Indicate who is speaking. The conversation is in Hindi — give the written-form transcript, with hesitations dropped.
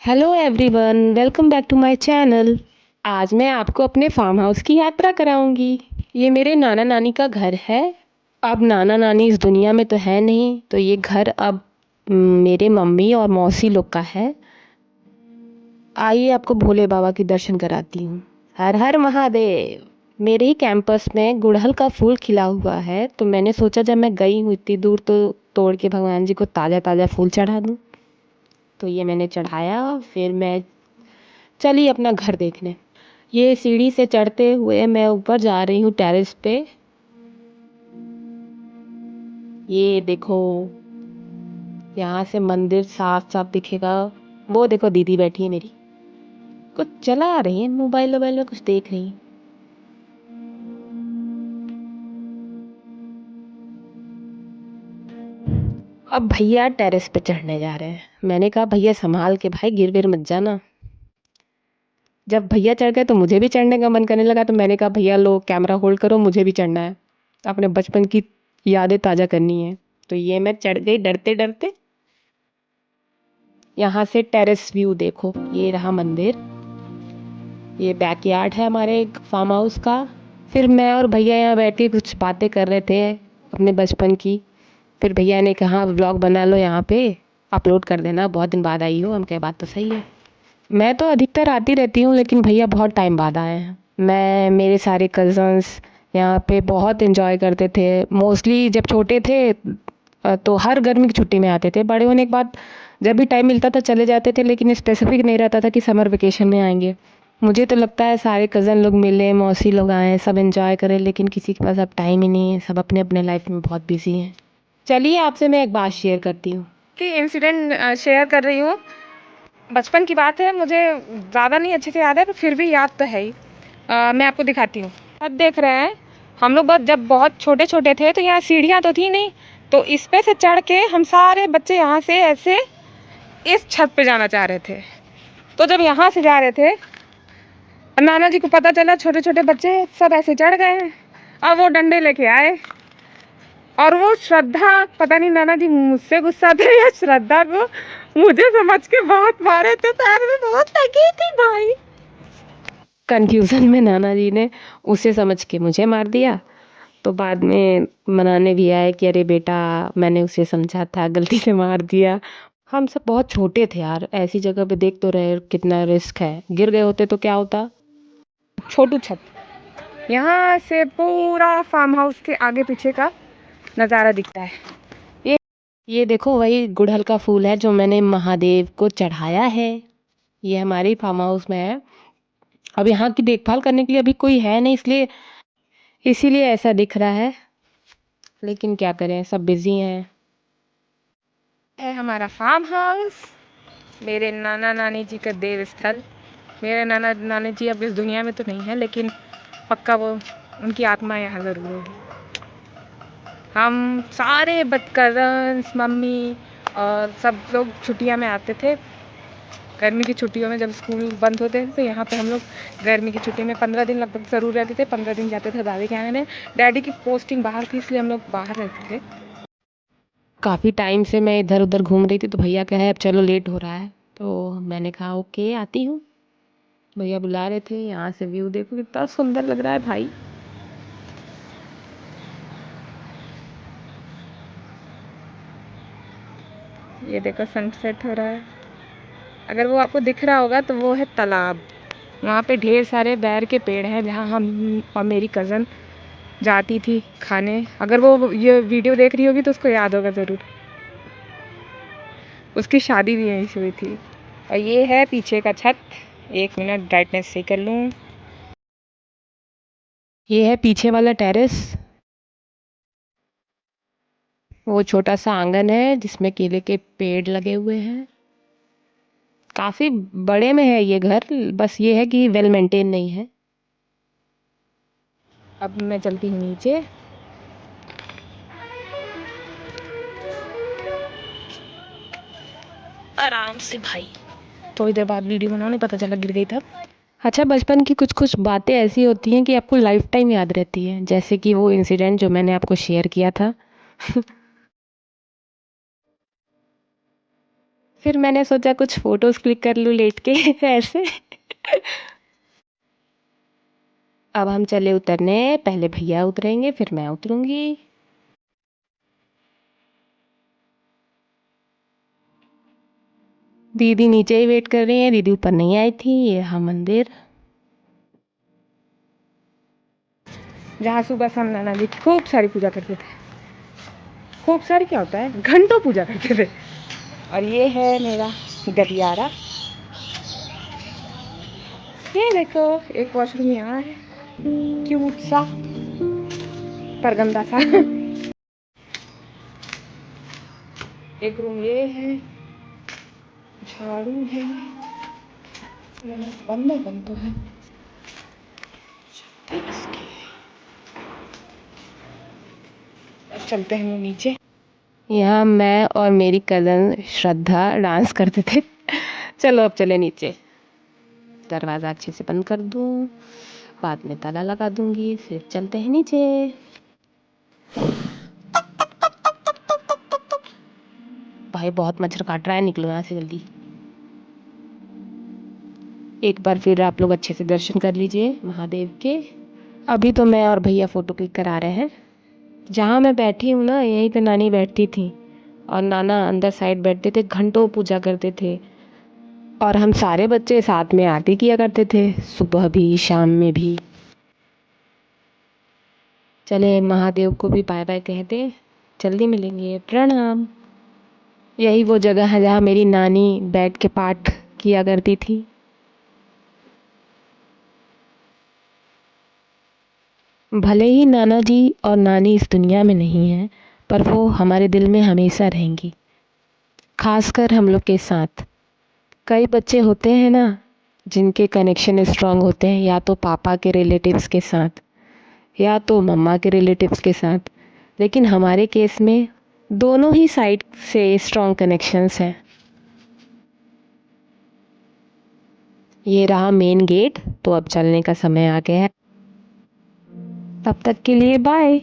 Speaker 1: Hello everyone, welcome back to my channel. आज मैं आपको अपने फार्म हाउस की यात्रा कराऊंगी। ये मेरे नाना नानी का घर है। अब नाना नानी इस दुनिया में तो है नहीं, तो ये घर अब मेरे मम्मी और मौसी लोग का है। आइए आपको भोले बाबा की दर्शन कराती हूँ। हर हर महादेव। मेरे ही कैंपस में गुड़हल का फूल खिला हुआ है, तो मैंने सोचा जब मैं गई हूँ इतनी दूर तो तोड़ के भगवान जी को ताज़ा ताज़ा फूल चढ़ा दूँ। तो ये मैंने चढ़ाया, फिर मैं चली अपना घर देखने। ये सीढ़ी से चढ़ते हुए मैं ऊपर जा रही हूँ टेरेस पे। ये देखो, यहाँ से मंदिर साफ साफ दिखेगा। वो देखो दीदी बैठी है मेरी, कुछ चला रही है, मोबाइल वोबाइल में कुछ देख रही है। अब भैया टेरेस पे चढ़ने जा रहे हैं। मैंने कहा भैया संभाल के भाई, गिर विर मत जाना। जब भैया चढ़ गए तो मुझे भी चढ़ने का मन करने लगा, तो मैंने कहा भैया लो कैमरा होल्ड करो, मुझे भी चढ़ना है, अपने बचपन की यादें ताज़ा करनी है। तो ये मैं चढ़ गई डरते डरते। यहाँ से टेरेस व्यू देखो, ये रहा मंदिर, ये बैकयार्ड है हमारे फार्म हाउस का। फिर मैं और भैया यहाँ बैठ के कुछ बातें कर रहे थे अपने बचपन की। फिर भैया ने कहा व्लॉग बना लो, यहाँ पे अपलोड कर देना, बहुत दिन बाद आई हो। हम कहे बात तो सही है। मैं तो अधिकतर आती रहती हूँ, लेकिन भैया बहुत टाइम बाद आए हैं। मैं मेरे सारे कज़न्स यहाँ पे बहुत इन्जॉय करते थे। मोस्टली जब छोटे थे तो हर गर्मी की छुट्टी में आते थे। बड़े होने के बाद जब भी टाइम मिलता था चले जाते थे, लेकिन स्पेसिफिक नहीं रहता था कि समर वेकेशन में आएंगे। मुझे तो लगता है सारे कज़न लोग मिले, मौसी लोग आए, सब इन्जॉय करें, लेकिन किसी के पास अब टाइम ही नहीं है। सब अपने अपने लाइफ में बहुत बिजी हैं। चलिए आपसे मैं एक बात शेयर करती हूँ कि इंसिडेंट शेयर कर रही हूँ। बचपन की बात है, मुझे ज़्यादा नहीं अच्छे से याद है, पर फिर भी याद तो है ही। मैं आपको दिखाती हूँ। अब देख रहे हैं, हम लोग जब बहुत छोटे छोटे थे तो यहाँ सीढ़ियाँ तो थी नहीं, तो इस पे से चढ़ के हम सारे बच्चे यहाँ से ऐसे इस छत पे जाना चाह रहे थे। तो जब यहाँ से जा रहे थे, नाना जी को पता चला छोटे छोटे बच्चे सब ऐसे चढ़ गए हैं। अब वो डंडे लेके आए, और वो श्रद्धा, पता नहीं नाना जी मुझसे गुस्सा थे या श्रद्धा को मुझे समझ के बहुत मारे थे। पैर में बहुत लगी थी भाई। कंफ्यूजन में नाना जी ने उसे समझ के मुझे मार दिया। तो बाद में मनाने भी आए कि अरे बेटा, मैंने उसे समझा था, गलती से मार दिया। हम सब बहुत छोटे थे यार, ऐसी जगह पे देख तो रहे कितना रिस्क है, गिर गए होते तो क्या होता। छोटू छत, यहाँ से पूरा फार्म हाउस के आगे पीछे का नज़ारा दिखता है। ये ये देखो, वही गुड़हल का फूल है जो मैंने महादेव को चढ़ाया है। ये हमारे फार्म हाउस में है। अब यहाँ की देखभाल करने के लिए अभी कोई है नहीं, इसलिए इसीलिए ऐसा दिख रहा है, लेकिन क्या करें, सब बिजी हैं। है हमारा फार्म हाउस, मेरे नाना नानी जी का देव स्थल। मेरे नाना नानी जी अब इस दुनिया में तो नहीं है, लेकिन पक्का वो, उनकी आत्मा यहाँ ज़रूर होगी। हम सारे कज़न्स, मम्मी और सब लोग छुट्टियाँ में आते थे। गर्मी की छुट्टियों में जब स्कूल बंद होते थे तो यहाँ पे हम लोग गर्मी की छुट्टी में 15 दिन लगभग ज़रूर रहते थे। 15 दिन जाते थे दादी के यहाँ में। डैडी की पोस्टिंग बाहर थी, इसलिए हम लोग बाहर रहते थे। काफ़ी टाइम से मैं इधर उधर घूम रही थी, तो भैया कहे अब चलो लेट हो रहा है, तो मैंने कहा ओके आती हूँ। भैया बुला रहे थे। यहाँ से व्यू देखो कितना सुंदर लग रहा है भाई। ये देखो सनसेट हो रहा है। अगर वो आपको दिख रहा होगा तो वो है तालाब। वहाँ पे ढेर सारे बैर के पेड़ हैं, जहाँ हम और मेरी कज़न जाती थी खाने। अगर वो ये वीडियो देख रही होगी तो उसको याद होगा ज़रूर, उसकी शादी भी यहीं से हुई थी। और ये है पीछे का छत। एक मिनट ब्राइटनेस सही कर लूँ। ये है पीछे वाला टेरेस। वो छोटा सा आंगन है जिसमें केले के पेड़ लगे हुए हैं। काफ़ी बड़े में है ये घर, बस ये है कि वेल मेंटेन नहीं है। अब मैं चलती हूँ नीचे। आराम से भाई, थोड़ी देर बाद वीडियो बनाओ, नहीं पता चला गिर गई तब। अच्छा, बचपन की कुछ कुछ बातें ऐसी होती हैं कि आपको लाइफ टाइम याद रहती है, जैसे कि वो इंसिडेंट जो मैंने आपको शेयर किया था। फिर मैंने सोचा कुछ फ़ोटोज़ क्लिक कर लूँ लेट के ऐसे। अब हम चले उतरने, पहले भैया उतरेंगे फिर मैं उतरूँगी। दीदी नीचे ही वेट कर रही हैं, दीदी ऊपर नहीं आई थी। ये रहा मंदिर जहाँ सुबह सामने जी खूब सारी पूजा करते थे। खूब सारी क्या होता है, घंटों पूजा करते थे। और ये है मेरा गलियारा। ये देखो एक वॉशरूम यहाँ है, क्यूट सा पर गंदा सा। एक रूम ये है, झाड़ू है, बंद तो है। चलते हैं नीचे। यहाँ मैं और मेरी कज़न श्रद्धा डांस करते थे। चलो अब चले नीचे। दरवाज़ा अच्छे से बंद कर दूँ, बाद में ताला लगा दूँगी, फिर चलते हैं नीचे। भाई बहुत मच्छर काट रहा है, निकलो यहाँ से जल्दी। एक बार फिर आप लोग अच्छे से दर्शन कर लीजिए महादेव के। अभी तो मैं और भैया फ़ोटो क्लिक करा रहे हैं। जहाँ मैं बैठी हूँ ना, यहीं पे नानी बैठती थी और नाना अंदर साइड बैठते थे, घंटों पूजा करते थे। और हम सारे बच्चे साथ में आरती किया करते थे, सुबह भी शाम में भी। चले महादेव को भी बाय बाय कह दे, जल्दी मिलेंगे, प्रणाम। यही वो जगह है जहाँ मेरी नानी बैठ के पाठ किया करती थी। भले ही नाना जी और नानी इस दुनिया में नहीं हैं, पर वो हमारे दिल में हमेशा रहेंगी, खासकर हम लोग के साथ। कई बच्चे होते हैं ना जिनके कनेक्शन स्ट्रांग होते हैं, या तो पापा के रिलेटिव्स के साथ या तो मम्मा के रिलेटिव्स के साथ, लेकिन हमारे केस में दोनों ही साइड से स्ट्रांग कनेक्शंस हैं। ये रहा मेन गेट, तो अब चलने का समय आ गया है। तब तक के लिए बाय।